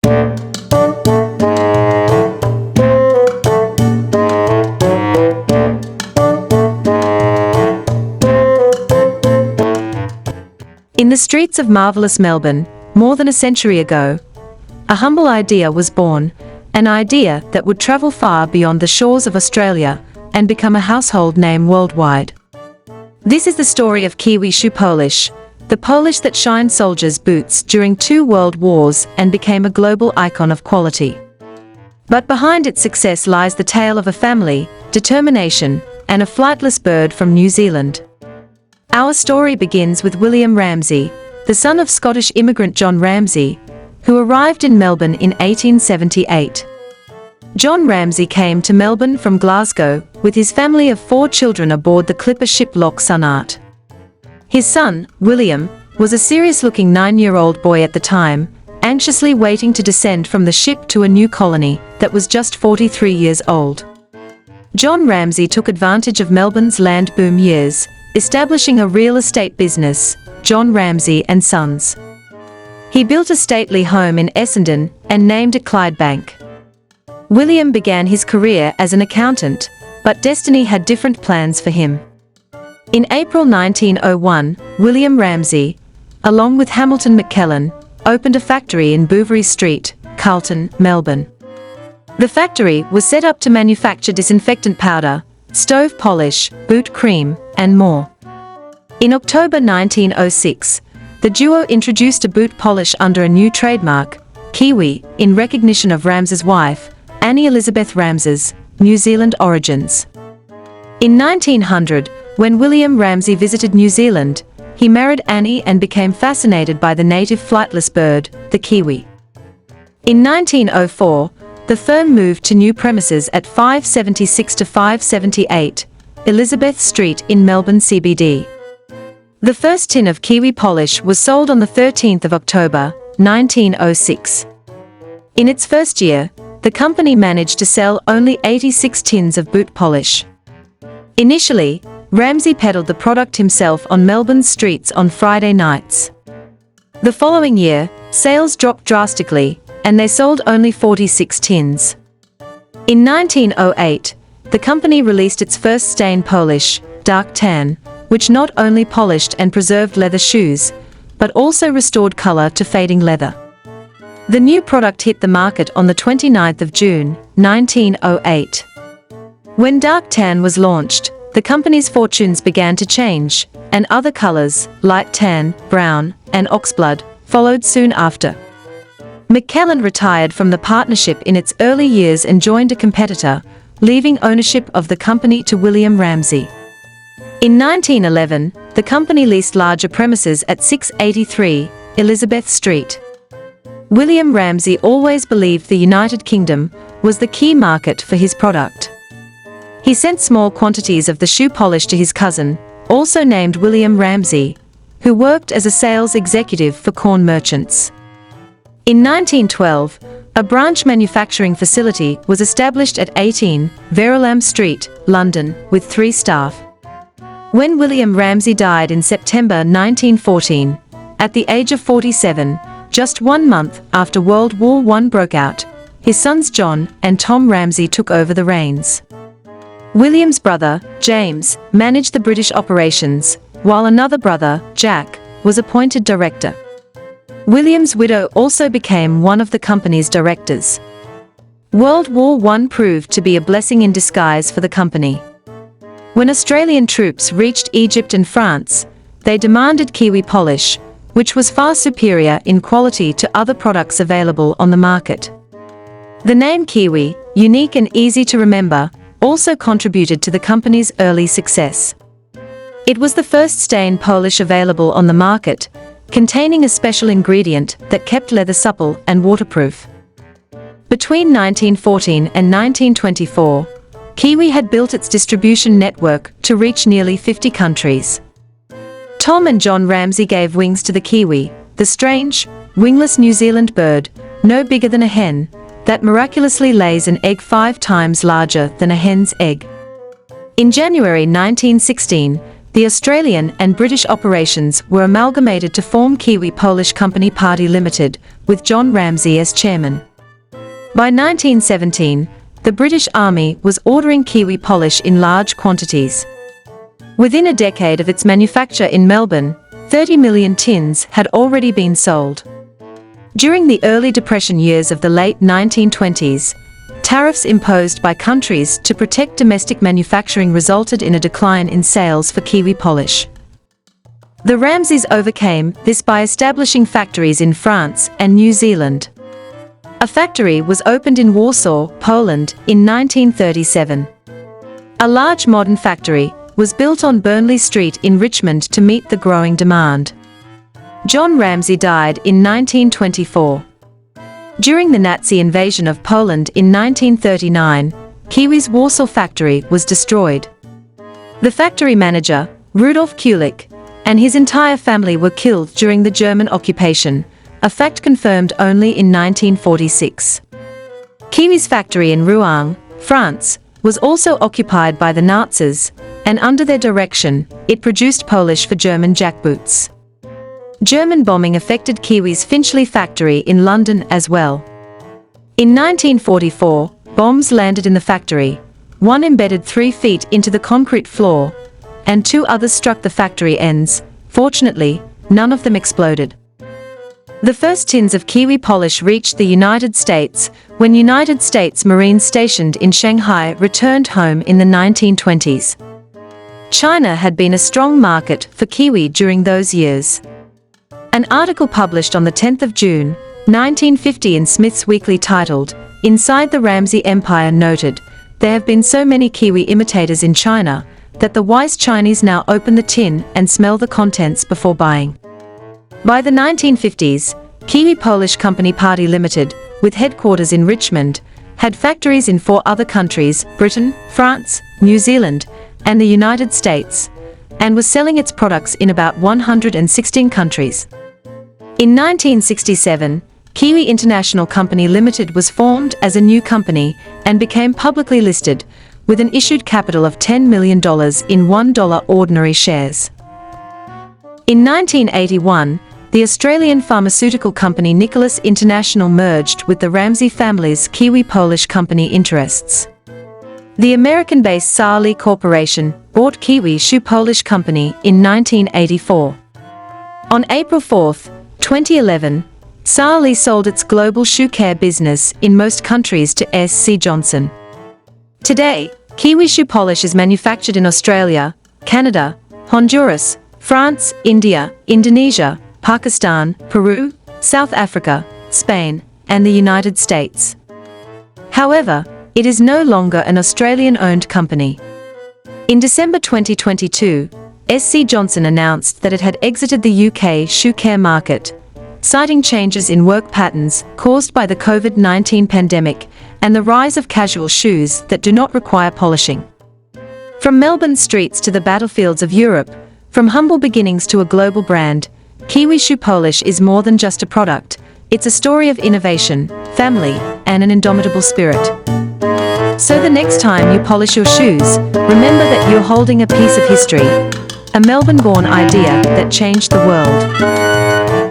In the streets of Marvellous Melbourne, more than a century ago, a humble idea was born, an idea that would travel far beyond the shores of Australia and become a household name worldwide. This is the story of Kiwi Shoe Polish, the Polish that shined soldiers' boots during 2 world wars and became a global icon of quality. But behind its success lies the tale of a family, determination, and a flightless bird from New Zealand. Our story begins with William Ramsey, the son of Scottish immigrant John Ramsey, who arrived in Melbourne in 1878. John Ramsey came to Melbourne from Glasgow with his family of 4 children aboard the clipper ship Loch Sonart. His son, William, was a serious-looking 9-year-old boy at the time, anxiously waiting to descend from the ship to a new colony that was just 43 years old. John Ramsey took advantage of Melbourne's land boom years, establishing a real estate business, John Ramsey and Sons. He built a stately home in Essendon and named it Clydebank. William began his career as an accountant, but destiny had different plans for him. In April 1901, William Ramsey, along with Hamilton McKellen, opened a factory in Bouverie Street, Carlton, Melbourne. The factory was set up to manufacture disinfectant powder, stove polish, boot cream, and more. In October 1906, the duo introduced a boot polish under a new trademark, Kiwi, in recognition of Ramsey's wife, Annie Elizabeth Ramsey's New Zealand origins. In 1900, when William Ramsey visited New Zealand, he married Annie and became fascinated by the native flightless bird, the kiwi. In 1904, the firm moved to new premises at 576 to 578 Elizabeth Street in Melbourne CBD. The first tin of Kiwi polish was sold on the 13th of October, 1906. In its first year, the company managed to sell only 86 tins of boot polish. Initially, Ramsey peddled the product himself on Melbourne's streets on Friday nights. The following year, sales dropped drastically, and they sold only 46 tins. In 1908, the company released its first stain polish, dark tan, which not only polished and preserved leather shoes, but also restored color to fading leather. The new product hit the market on the 29th of June, 1908. When dark tan was launched, the company's fortunes began to change, and other colors, light tan, brown, and oxblood, followed soon after. McKellen retired from the partnership in its early years and joined a competitor, leaving ownership of the company to William Ramsey. In 1911, the company leased larger premises at 683 Elizabeth Street. William Ramsey always believed the United Kingdom was the key market for his product. He sent small quantities of the shoe polish to his cousin, also named William Ramsey, who worked as a sales executive for corn merchants. In 1912, a branch manufacturing facility was established at 18 Verulam Street, London, with 3 staff. When William Ramsey died in September 1914, at the age of 47, just 1 month after World War I broke out, his sons John and Tom Ramsey took over the reins. William's brother, James, managed the British operations, while another brother, Jack, was appointed director. William's widow also became one of the company's directors. World War I proved to be a blessing in disguise for the company. When Australian troops reached Egypt and France, they demanded Kiwi polish, which was far superior in quality to other products available on the market. The name Kiwi, unique and easy to remember, also contributed to the company's early success. It was the first stain polish available on the market, containing a special ingredient that kept leather supple and waterproof. Between 1914 and 1924, Kiwi had built its distribution network to reach nearly 50 countries. Tom and John Ramsey gave wings to the kiwi, the strange, wingless New Zealand bird, no bigger than a hen, that miraculously lays an egg 5 times larger than a hen's egg. In January 1916, the Australian and British operations were amalgamated to form Kiwi Polish Company Party Limited, with John Ramsey as chairman. By 1917, the British Army was ordering Kiwi Polish in large quantities. Within a decade of its manufacture in Melbourne, 30 million tins had already been sold. During the early Depression years of the late 1920s, tariffs imposed by countries to protect domestic manufacturing resulted in a decline in sales for Kiwi Polish. The Ramseys overcame this by establishing factories in France and New Zealand. A factory was opened in Warsaw, Poland, in 1937. A large modern factory was built on Burnley Street in Richmond to meet the growing demand. John Ramsey died in 1924. During the Nazi invasion of Poland in 1939, Kiwi's Warsaw factory was destroyed. The factory manager, Rudolf Kulik, and his entire family were killed during the German occupation, a fact confirmed only in 1946. Kiwi's factory in Rouen, France, was also occupied by the Nazis, and under their direction, it produced Polish for German jackboots. German bombing affected Kiwi's Finchley factory in London as well. In 1944, bombs landed in the factory. One embedded 3 feet into the concrete floor, and 2 others struck the factory ends. Fortunately, none of them exploded. The first tins of Kiwi Polish reached the United States when United States Marines stationed in Shanghai returned home in the 1920s. China had been a strong market for Kiwi during those years. An article published on the 10th of June, 1950 in Smith's Weekly titled, "Inside the Ramsey Empire" noted, "There have been so many Kiwi imitators in China, that the wise Chinese now open the tin and smell the contents before buying." By the 1950s, Kiwi Polish Company Party Limited, with headquarters in Richmond, had factories in 4 other countries, Britain, France, New Zealand, and the United States, and was selling its products in about 116 countries. In 1967, Kiwi International Company Limited was formed as a new company and became publicly listed, with an issued capital of $10 million in $1 ordinary shares. In 1981, the Australian pharmaceutical company Nicholas International merged with the Ramsey family's Kiwi Polish company interests. The American-based Sarli Corporation bought Kiwi Shoe Polish Company in 1984. On April 4, 2011, Sarli sold its global shoe care business in most countries to SC Johnson. Today, Kiwi Shoe Polish is manufactured in Australia, Canada, Honduras, France, India, Indonesia, Pakistan, Peru, South Africa, Spain, and the United States. However, it is no longer an Australian-owned company. In December 2022, SC Johnson announced that it had exited the UK shoe care market, citing changes in work patterns caused by the COVID-19 pandemic and the rise of casual shoes that do not require polishing. From Melbourne streets to the battlefields of Europe, from humble beginnings to a global brand, Kiwi Shoe Polish is more than just a product. It's a story of innovation, family, and an indomitable spirit. So the next time you polish your shoes, remember that you're holding a piece of history, a Melbourne-born idea that changed the world.